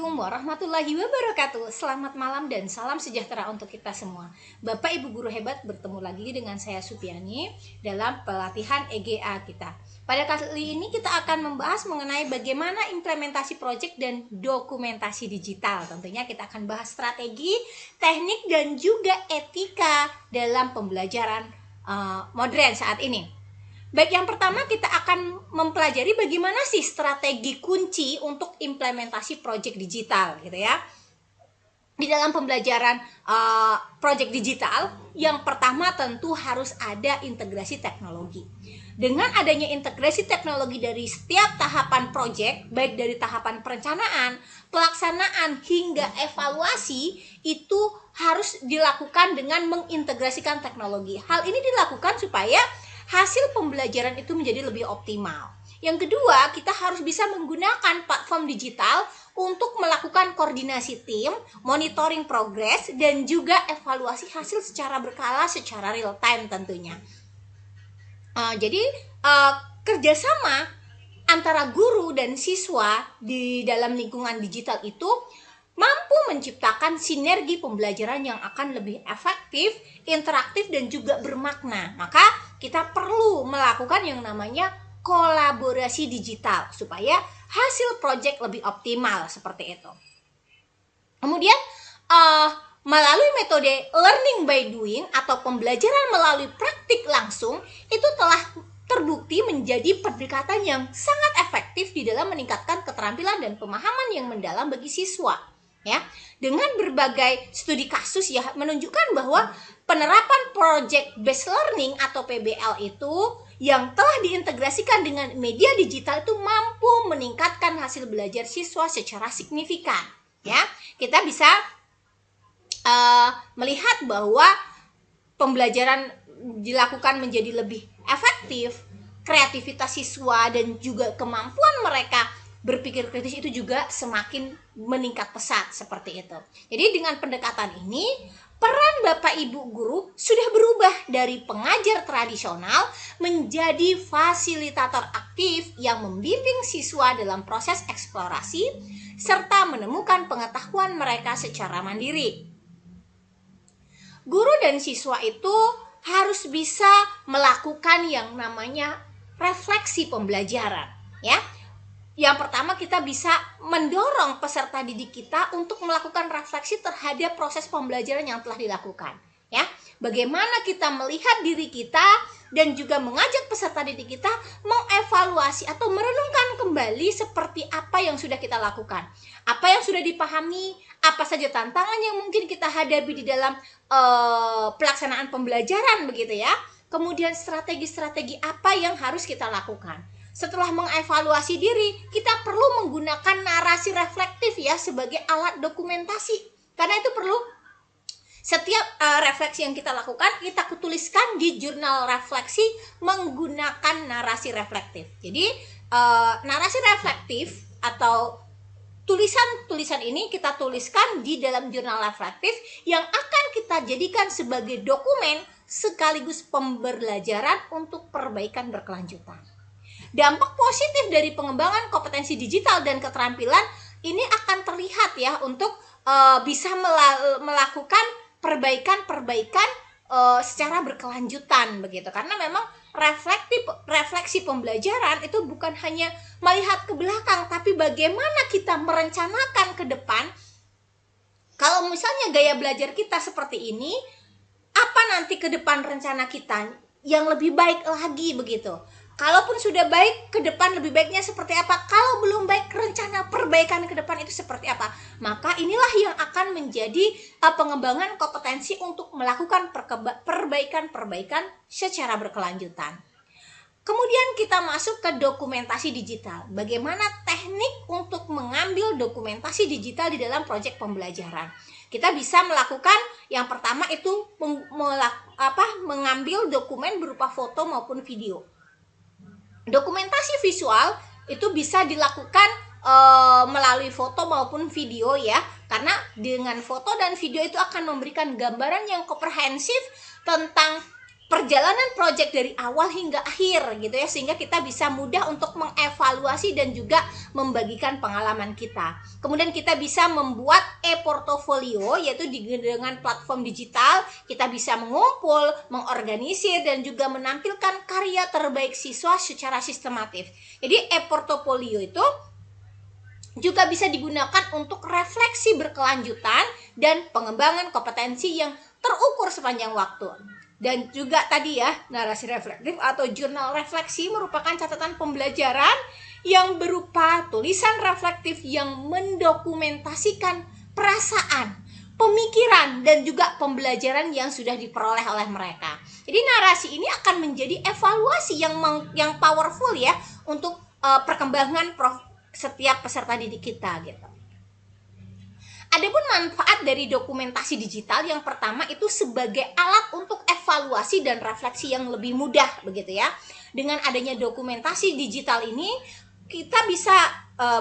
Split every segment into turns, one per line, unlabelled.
Assalamualaikum warahmatullahi wabarakatuh. Selamat malam dan salam sejahtera untuk kita semua. Bapak Ibu guru hebat, bertemu lagi dengan saya Supiani dalam pelatihan EGA kita. Pada kali ini kita akan membahas mengenai bagaimana implementasi proyek dan dokumentasi digital. Tentunya kita akan bahas strategi, teknik dan juga etika dalam pembelajaran modern saat ini. Baik, yang pertama kita akan mempelajari bagaimana sih strategi kunci untuk implementasi proyek digital gitu ya. Di dalam pembelajaran proyek digital, yang pertama tentu harus ada integrasi teknologi. Dengan adanya integrasi teknologi dari setiap tahapan proyek, baik dari tahapan perencanaan, pelaksanaan hingga evaluasi, itu harus dilakukan dengan mengintegrasikan teknologi. Hal ini dilakukan supaya hasil pembelajaran itu menjadi lebih optimal. Yang kedua, kita harus bisa menggunakan platform digital untuk melakukan koordinasi tim, monitoring progres, dan juga evaluasi hasil secara berkala, secara real time tentunya. Jadi kerjasama antara guru dan siswa di dalam lingkungan digital itu mampu menciptakan sinergi pembelajaran yang akan lebih efektif, interaktif, dan juga bermakna. Maka kita perlu melakukan yang namanya kolaborasi digital supaya hasil proyek lebih optimal seperti itu. Kemudian melalui metode learning by doing atau pembelajaran melalui praktik langsung itu telah terbukti menjadi pendekatan yang sangat efektif di dalam meningkatkan keterampilan dan pemahaman yang mendalam bagi siswa. Ya, dengan berbagai studi kasus ya menunjukkan bahwa penerapan project based learning atau PBL itu yang telah diintegrasikan dengan media digital itu mampu meningkatkan hasil belajar siswa secara signifikan. Ya, kita bisa melihat bahwa pembelajaran dilakukan menjadi lebih efektif, kreativitas siswa dan juga kemampuan mereka berpikir kritis itu juga semakin meningkat pesat seperti itu. Jadi dengan pendekatan ini, peran Bapak Ibu guru sudah berubah dari pengajar tradisional menjadi fasilitator aktif yang membimbing siswa dalam proses eksplorasi serta menemukan pengetahuan mereka secara mandiri. Guru dan siswa itu harus bisa melakukan yang namanya refleksi pembelajaran, ya. Yang pertama, kita bisa mendorong peserta didik kita untuk melakukan refleksi terhadap proses pembelajaran yang telah dilakukan. Ya, bagaimana kita melihat diri kita dan juga mengajak peserta didik kita mengevaluasi atau merenungkan kembali seperti apa yang sudah kita lakukan, apa yang sudah dipahami, apa saja tantangan yang mungkin kita hadapi di dalam pelaksanaan pembelajaran begitu ya. Kemudian strategi-strategi apa yang harus kita lakukan. Setelah mengevaluasi diri, kita perlu menggunakan narasi reflektif ya sebagai alat dokumentasi. Karena itu perlu setiap refleksi yang kita lakukan, kita tuliskan di jurnal refleksi menggunakan narasi reflektif. Jadi narasi reflektif atau tulisan-tulisan ini kita tuliskan di dalam jurnal reflektif yang akan kita jadikan sebagai dokumen sekaligus pembelajaran untuk perbaikan berkelanjutan. Dampak positif dari pengembangan kompetensi digital dan keterampilan ini akan terlihat ya untuk bisa melakukan perbaikan secara berkelanjutan begitu. Karena memang refleksi pembelajaran itu bukan hanya melihat ke belakang, tapi bagaimana kita merencanakan ke depan. Kalau misalnya gaya belajar kita seperti ini, apa nanti ke depan rencana kita yang lebih baik lagi begitu. Kalaupun sudah baik, ke depan lebih baiknya seperti apa? Kalau belum baik, rencana perbaikan ke depan itu seperti apa? Maka inilah yang akan menjadi pengembangan kompetensi untuk melakukan perbaikan secara berkelanjutan. Kemudian kita masuk ke dokumentasi digital. Bagaimana teknik untuk mengambil dokumentasi digital di dalam proyek pembelajaran? Kita bisa melakukan yang pertama itu mengambil dokumen berupa foto maupun video. Dokumentasi visual itu bisa dilakukan melalui foto maupun video ya, karena dengan foto dan video itu akan memberikan gambaran yang komprehensif tentang perjalanan project dari awal hingga akhir gitu ya, sehingga kita bisa mudah untuk mengevaluasi dan juga membagikan pengalaman kita. Kemudian kita bisa membuat e-portfolio, yaitu dengan platform digital kita bisa mengumpul, mengorganisir dan juga menampilkan karya terbaik siswa secara sistematis. Jadi e-portfolio itu juga bisa digunakan untuk refleksi berkelanjutan dan pengembangan kompetensi yang terukur sepanjang waktu. Dan juga tadi ya, narasi reflektif atau jurnal refleksi merupakan catatan pembelajaran yang berupa tulisan reflektif yang mendokumentasikan perasaan, pemikiran, dan juga pembelajaran yang sudah diperoleh oleh mereka. Jadi narasi ini akan menjadi evaluasi yang powerful ya untuk perkembangan setiap peserta didik kita gitu. Adapun manfaat dari dokumentasi digital, yang pertama itu sebagai alat untuk evaluasi dan refleksi yang lebih mudah begitu ya. Dengan adanya dokumentasi digital ini, kita bisa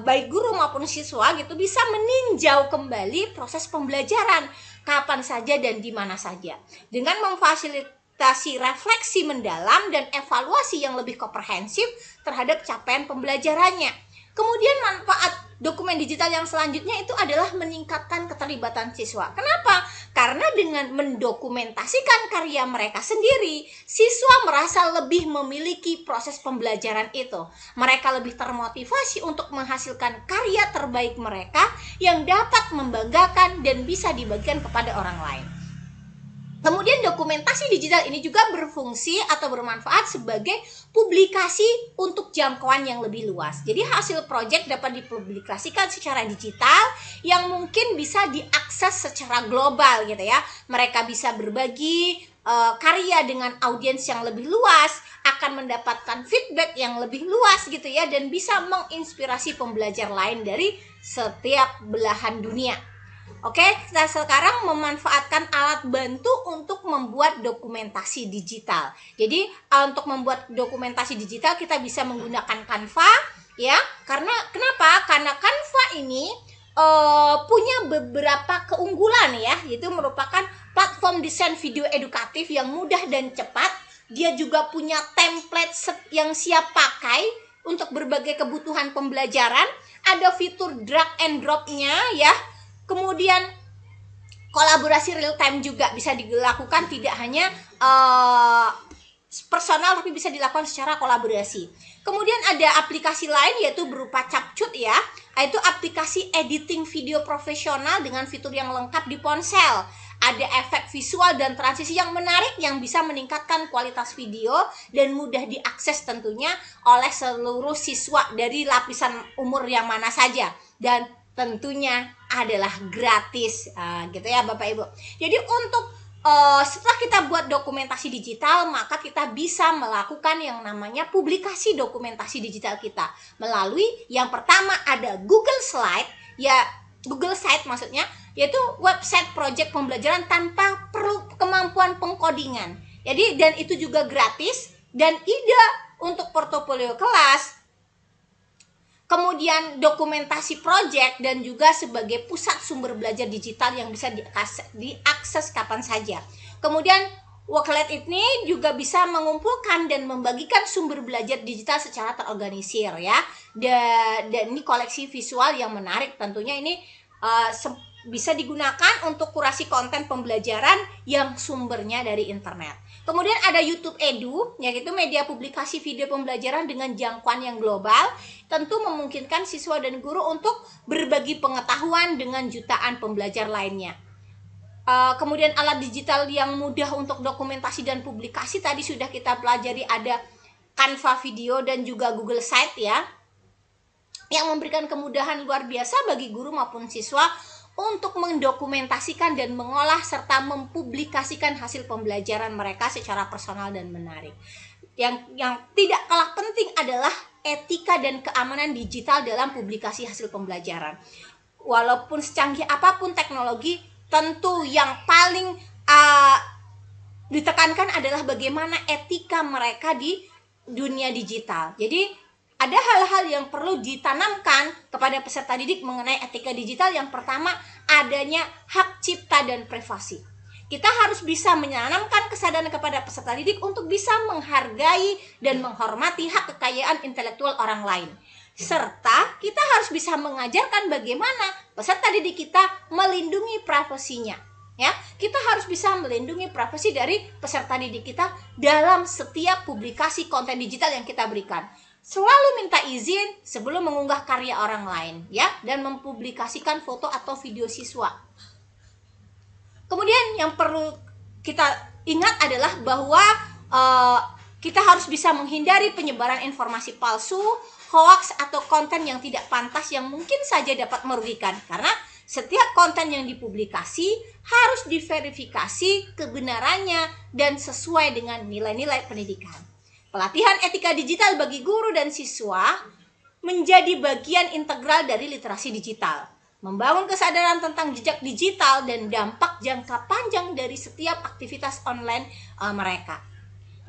baik guru maupun siswa gitu bisa meninjau kembali proses pembelajaran kapan saja dan di mana saja. Dengan memfasilitasi refleksi mendalam dan evaluasi yang lebih komprehensif terhadap capaian pembelajarannya. Kemudian manfaat dokumen digital yang selanjutnya itu adalah meningkatkan keterlibatan siswa. Kenapa? Karena dengan mendokumentasikan karya mereka sendiri, siswa merasa lebih memiliki proses pembelajaran itu. Mereka lebih termotivasi untuk menghasilkan karya terbaik mereka yang dapat membanggakan dan bisa dibagikan kepada orang lain. Kemudian dokumentasi digital ini juga berfungsi atau bermanfaat sebagai publikasi untuk jangkauan yang lebih luas. Jadi hasil proyek dapat dipublikasikan secara digital yang mungkin bisa diakses secara global gitu ya. Mereka bisa berbagi karya dengan audiens yang lebih luas, akan mendapatkan feedback yang lebih luas gitu ya, dan bisa menginspirasi pembelajar lain dari setiap belahan dunia. Oke, kita sekarang memanfaatkan alat bantu untuk membuat dokumentasi digital. Jadi untuk membuat dokumentasi digital kita bisa menggunakan Canva ya. Kenapa? Karena Canva ini punya beberapa keunggulan ya. Itu merupakan platform desain video edukatif yang mudah dan cepat. Dia juga punya template yang siap pakai untuk berbagai kebutuhan pembelajaran. Ada fitur drag and drop-nya ya. Kemudian kolaborasi real time juga bisa dilakukan, tidak hanya personal tapi bisa dilakukan secara kolaborasi. Kemudian ada aplikasi lain yaitu berupa Capcut ya, yaitu aplikasi editing video profesional dengan fitur yang lengkap di ponsel. Ada efek visual dan transisi yang menarik yang bisa meningkatkan kualitas video dan mudah diakses tentunya oleh seluruh siswa dari lapisan umur yang mana saja, dan tentunya adalah gratis gitu ya Bapak Ibu. Jadi untuk setelah kita buat dokumentasi digital, maka kita bisa melakukan yang namanya publikasi dokumentasi digital kita melalui yang pertama ada Google Slide ya, Google Site maksudnya, yaitu website project pembelajaran tanpa perlu kemampuan pengkodingan. Jadi dan itu juga gratis, dan ide untuk portofolio kelas, kemudian dokumentasi proyek, dan juga sebagai pusat sumber belajar digital yang bisa diakses kapan saja. Kemudian Worklet ini juga bisa mengumpulkan dan membagikan sumber belajar digital secara terorganisir ya. Dan ini koleksi visual yang menarik, tentunya ini bisa digunakan untuk kurasi konten pembelajaran yang sumbernya dari internet. Kemudian ada YouTube Edu, yaitu media publikasi video pembelajaran dengan jangkauan yang global, tentu memungkinkan siswa dan guru untuk berbagi pengetahuan dengan jutaan pembelajar lainnya. Kemudian alat digital yang mudah untuk dokumentasi dan publikasi tadi sudah kita pelajari, ada Canva video dan juga Google Site ya, yang memberikan kemudahan luar biasa bagi guru maupun siswa untuk mendokumentasikan dan mengolah serta mempublikasikan hasil pembelajaran mereka secara personal dan menarik. Yang tidak kalah penting adalah etika dan keamanan digital dalam publikasi hasil pembelajaran. Walaupun secanggih apapun teknologi, tentu yang paling ditekankan adalah bagaimana etika mereka di dunia digital. Jadi ada hal-hal yang perlu ditanamkan kepada peserta didik mengenai etika digital. Yang pertama, adanya hak cipta dan privasi. Kita harus bisa menanamkan kesadaran kepada peserta didik untuk bisa menghargai dan menghormati hak kekayaan intelektual orang lain. Serta kita harus bisa mengajarkan bagaimana peserta didik kita melindungi privasinya. Ya, kita harus bisa melindungi privasi dari peserta didik kita dalam setiap publikasi konten digital yang kita berikan. Selalu minta izin sebelum mengunggah karya orang lain, ya, dan mempublikasikan foto atau video siswa. Kemudian yang perlu kita ingat adalah bahwa kita harus bisa menghindari penyebaran informasi palsu, hoax, atau konten yang tidak pantas yang mungkin saja dapat merugikan. Karena setiap konten yang dipublikasi harus diverifikasi kebenarannya dan sesuai dengan nilai-nilai pendidikan. Pelatihan etika digital bagi guru dan siswa menjadi bagian integral dari literasi digital. Membangun kesadaran tentang jejak digital dan dampak jangka panjang dari setiap aktivitas online mereka.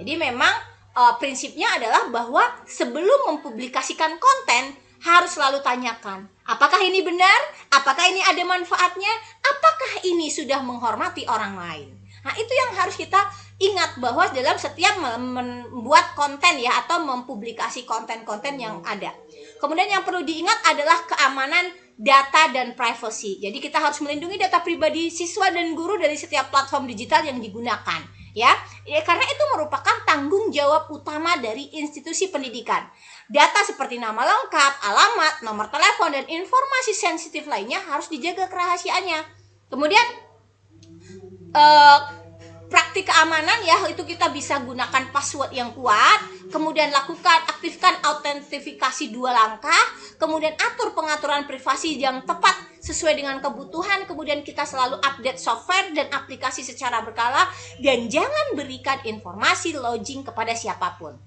Jadi memang prinsipnya adalah bahwa sebelum mempublikasikan konten harus selalu tanyakan, apakah ini benar? Apakah ini ada manfaatnya? Apakah ini sudah menghormati orang lain? Nah, itu yang harus kita ingat bahwa dalam setiap membuat konten ya, atau mempublikasi konten-konten yang ada. Kemudian yang perlu diingat adalah keamanan data dan privacy. Jadi kita harus melindungi data pribadi siswa dan guru dari setiap platform digital yang digunakan. Ya, karena itu merupakan tanggung jawab utama dari institusi pendidikan. Data seperti nama lengkap, alamat, nomor telepon, dan informasi sensitif lainnya harus dijaga kerahasiaannya. Kemudian praktik keamanan ya, itu kita bisa gunakan password yang kuat, kemudian aktifkan autentifikasi 2 langkah, kemudian atur pengaturan privasi yang tepat sesuai dengan kebutuhan, kemudian kita selalu update software dan aplikasi secara berkala, dan jangan berikan informasi login kepada siapapun.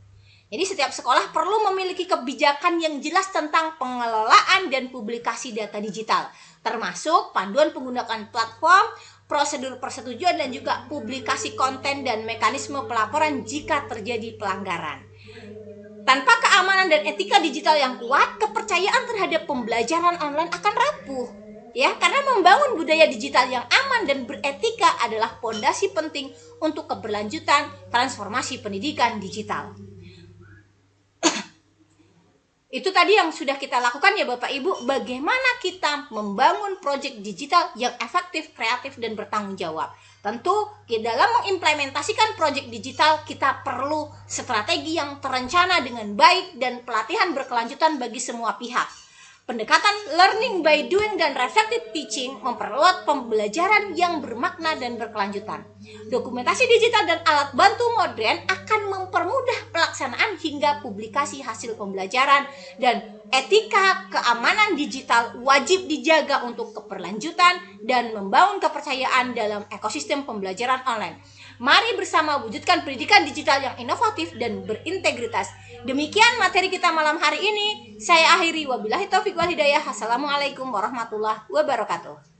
Jadi setiap sekolah perlu memiliki kebijakan yang jelas tentang pengelolaan dan publikasi data digital, termasuk panduan penggunaan platform, prosedur persetujuan, dan juga publikasi konten dan mekanisme pelaporan jika terjadi pelanggaran. Tanpa keamanan dan etika digital yang kuat, kepercayaan terhadap pembelajaran online akan rapuh. Ya, karena membangun budaya digital yang aman dan beretika adalah fondasi penting untuk keberlanjutan transformasi pendidikan digital. Itu tadi yang sudah kita lakukan ya Bapak Ibu, bagaimana kita membangun proyek digital yang efektif, kreatif, dan bertanggung jawab. Tentu dalam mengimplementasikan proyek digital kita perlu strategi yang terencana dengan baik dan pelatihan berkelanjutan bagi semua pihak. Pendekatan learning by doing dan reflective teaching memperluas pembelajaran yang bermakna dan berkelanjutan. Dokumentasi digital dan alat bantu modern akan mempermudah pelaksanaan hingga publikasi hasil pembelajaran, dan etika keamanan digital wajib dijaga untuk keberlanjutan dan membangun kepercayaan dalam ekosistem pembelajaran online. Mari bersama wujudkan pendidikan digital yang inovatif dan berintegritas. Demikian materi kita malam hari ini. Saya akhiri, wabillahi taufiq wal hidayah. Assalamualaikum warahmatullahi wabarakatuh.